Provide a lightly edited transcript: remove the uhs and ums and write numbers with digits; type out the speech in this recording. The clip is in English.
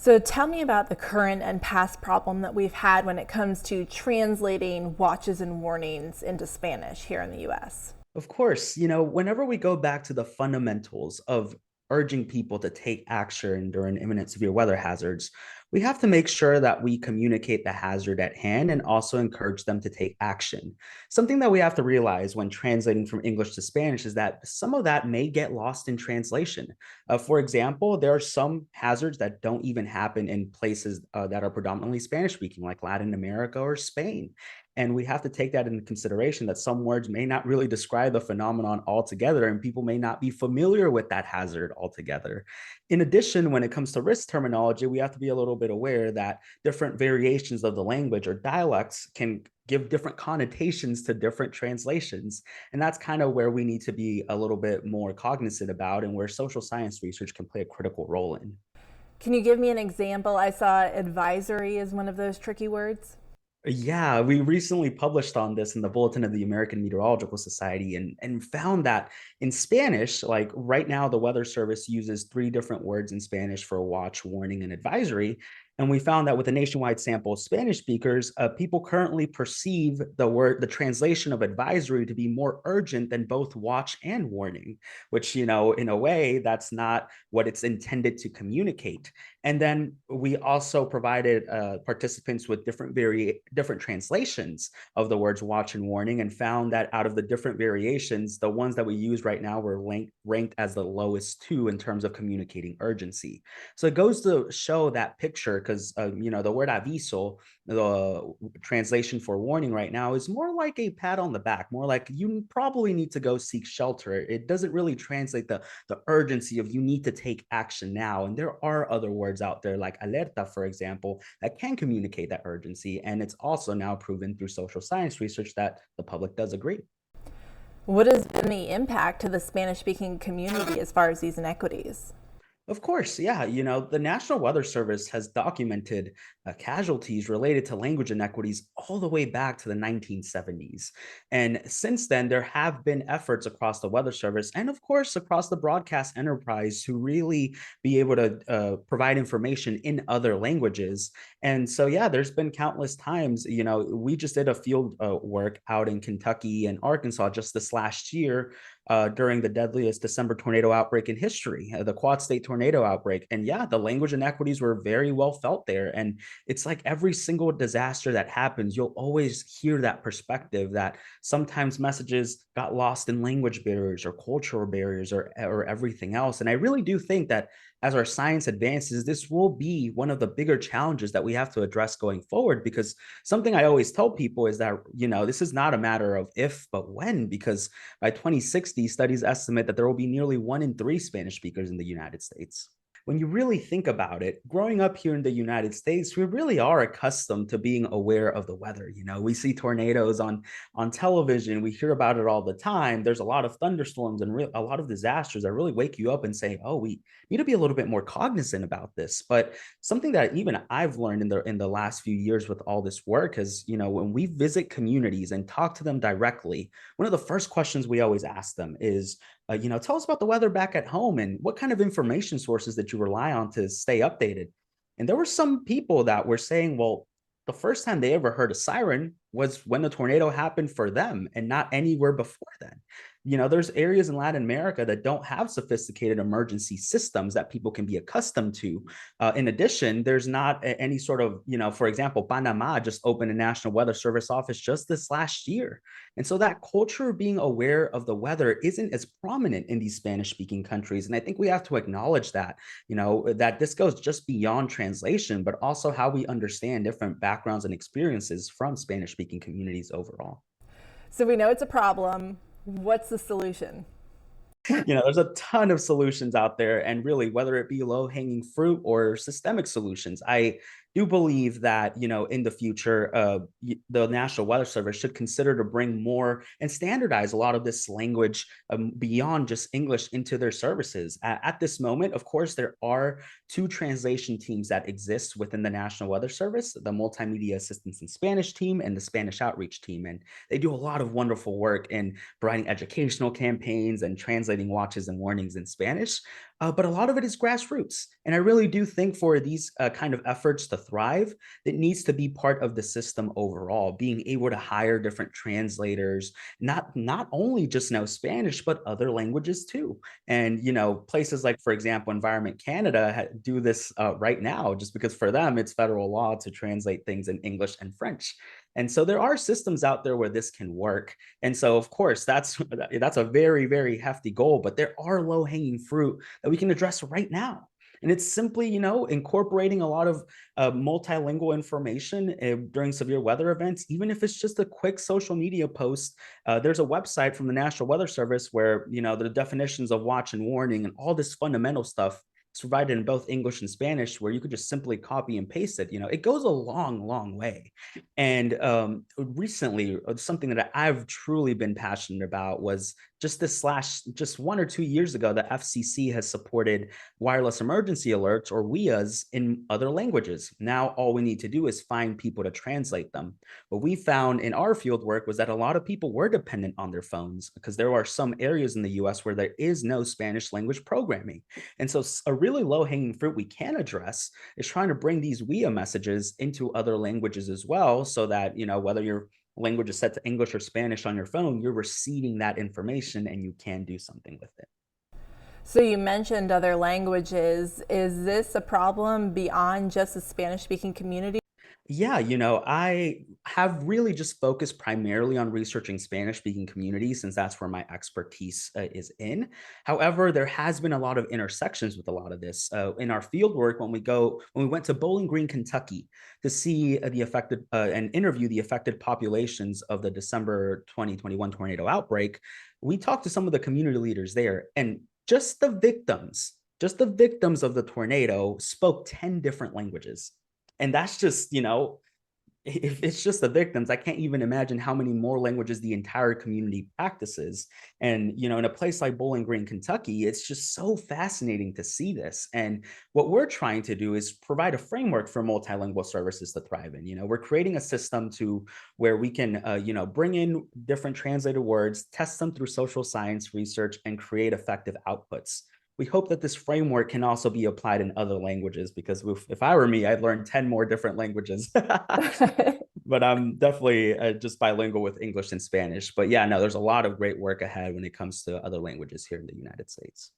So tell me about the current and past problem that we've had when it comes to translating watches and warnings into Spanish here in the US. Of course, whenever we go back to the fundamentals of urging people to take action during imminent severe weather hazards, we have to make sure that we communicate the hazard at hand and also encourage them to take action. Something that we have to realize when translating from English to Spanish is that some of that may get lost in translation. For example, there are some hazards that don't even happen in places that are predominantly Spanish speaking, like Latin America or Spain. And we have to take that into consideration that some words may not really describe the phenomenon altogether, and people may not be familiar with that hazard altogether. In addition, when it comes to risk terminology, we have to be a little bit aware that different variations of the language or dialects can give different connotations to different translations. And that's kind of where we need to be a little bit more cognizant about, and where social science research can play a critical role in. Can you give me an example? I saw advisory as one of those tricky words. Yeah, we recently published on this in the Bulletin of the American Meteorological Society and found that in Spanish, like right now, the Weather Service uses three different words in Spanish for watch, warning, and advisory. And we found that with a nationwide sample of Spanish speakers, people currently perceive the translation of advisory to be more urgent than both watch and warning, which, in a way, that's not what it's intended to communicate. And then we also provided participants with different translations of the words watch and warning, and found that out of the different variations, the ones that we use right now were ranked as the lowest two in terms of communicating urgency. So it goes to show that picture because, the word aviso, the translation for warning right now, is more like a pat on the back, more like you probably need to go seek shelter. It doesn't really translate the urgency of you need to take action now. And there are other words out there like alerta, for example, that can communicate that urgency. And it's also now proven through social science research that the public does agree. What has been the impact to the Spanish speaking community as far as these inequities? Of course, yeah. The National Weather Service has documented casualties related to language inequities all the way back to the 1970s. And since then, there have been efforts across the Weather Service and, of course, across the broadcast enterprise to really be able to provide information in other languages. And so, yeah, there's been countless times. We just did a field work out in Kentucky and Arkansas just this last year during the deadliest December tornado outbreak in history, the Quad State tornado outbreak. And yeah, the language inequities were very well felt there. And it's like every single disaster that happens, you'll always hear that perspective that sometimes messages got lost in language barriers or cultural barriers or everything else. And I really do think that as our science advances, this will be one of the bigger challenges that we have to address going forward. Because something I always tell people is that, this is not a matter of if, but when, because by 2060, studies estimate that there will be nearly 1 in 3 Spanish speakers in the United States. When you really think about it, growing up here in the United States, we really are accustomed to being aware of the weather. We see tornadoes on television, we hear about it all the time. There's a lot of thunderstorms and a lot of disasters that really wake you up and say, "Oh, we need to be a little bit more cognizant about this." But something that even I've learned in the last few years with all this work is, when we visit communities and talk to them directly, one of the first questions we always ask them is, tell us about the weather back at home and what kind of information sources that you rely on to stay updated. And there were some people that were saying, well, the first time they ever heard a siren was when the tornado happened for them and not anywhere before then. There's areas in Latin America that don't have sophisticated emergency systems that people can be accustomed to. In addition, there's not any sort of, for example, Panama just opened a National Weather Service office just this last year. And so that culture of being aware of the weather isn't as prominent in these Spanish speaking countries. And I think we have to acknowledge that, that this goes just beyond translation, but also how we understand different backgrounds and experiences from Spanish speaking communities overall. So we know it's a problem. What's the solution? There's a ton of solutions out there, and really, whether it be low hanging fruit or systemic solutions, I do believe that, in the future, the National Weather Service should consider to bring more and standardize a lot of this language beyond just English into their services. At this moment, of course, there are two translation teams that exist within the National Weather Service: the Multimedia Assistance in Spanish team and the Spanish Outreach team. And they do a lot of wonderful work in providing educational campaigns and translating watches and warnings in Spanish. but a lot of it is grassroots. And I really do think for these kind of efforts to thrive, it needs to be part of the system overall, being able to hire different translators, not only just know Spanish, but other languages too. And, places like, for example, Environment Canada do this right now, just because for them, it's federal law to translate things in English and French. And so there are systems out there where this can work. And so, of course, that's a very, very hefty goal, but there are low hanging fruit that we can address right now. And it's simply, incorporating a lot of multilingual information during severe weather events, even if it's just a quick social media post. There's a website from the National Weather Service where, the definitions of watch and warning and all this fundamental stuff is provided in both English and Spanish, where you could just simply copy and paste it. It goes a long, long way. And recently, something that I've truly been passionate about was just 1 or 2 years ago, the FCC has supported wireless emergency alerts, or WIAs, in other languages. Now, all we need to do is find people to translate them. What we found in our field work was that a lot of people were dependent on their phones because there are some areas in the US where there is no Spanish language programming. And so, a really low hanging fruit we can address is trying to bring these WIA messages into other languages as well, so that, whether your language is set to English or Spanish on your phone, you're receiving that information and you can do something with it. So you mentioned other languages. Is this a problem beyond just the Spanish speaking community? Yeah, I have really just focused primarily on researching Spanish speaking communities since that's where my expertise is in. However, there has been a lot of intersections with a lot of this. In our field work, when we went to Bowling Green, Kentucky to see the affected and interview the affected populations of the December 2021 tornado outbreak, we talked to some of the community leaders there, and just the victims of the tornado spoke 10 different languages. And that's just, if it's just the victims, I can't even imagine how many more languages the entire community practices. And, in a place like Bowling Green, Kentucky, it's just so fascinating to see this. And what we're trying to do is provide a framework for multilingual services to thrive in. We're creating a system to where we can, bring in different translated words, test them through social science research, and create effective outputs. We hope that this framework can also be applied in other languages, because if I were me, I'd learn 10 more different languages. But I'm definitely just bilingual with English and Spanish. But yeah, no, there's a lot of great work ahead when it comes to other languages here in the United States.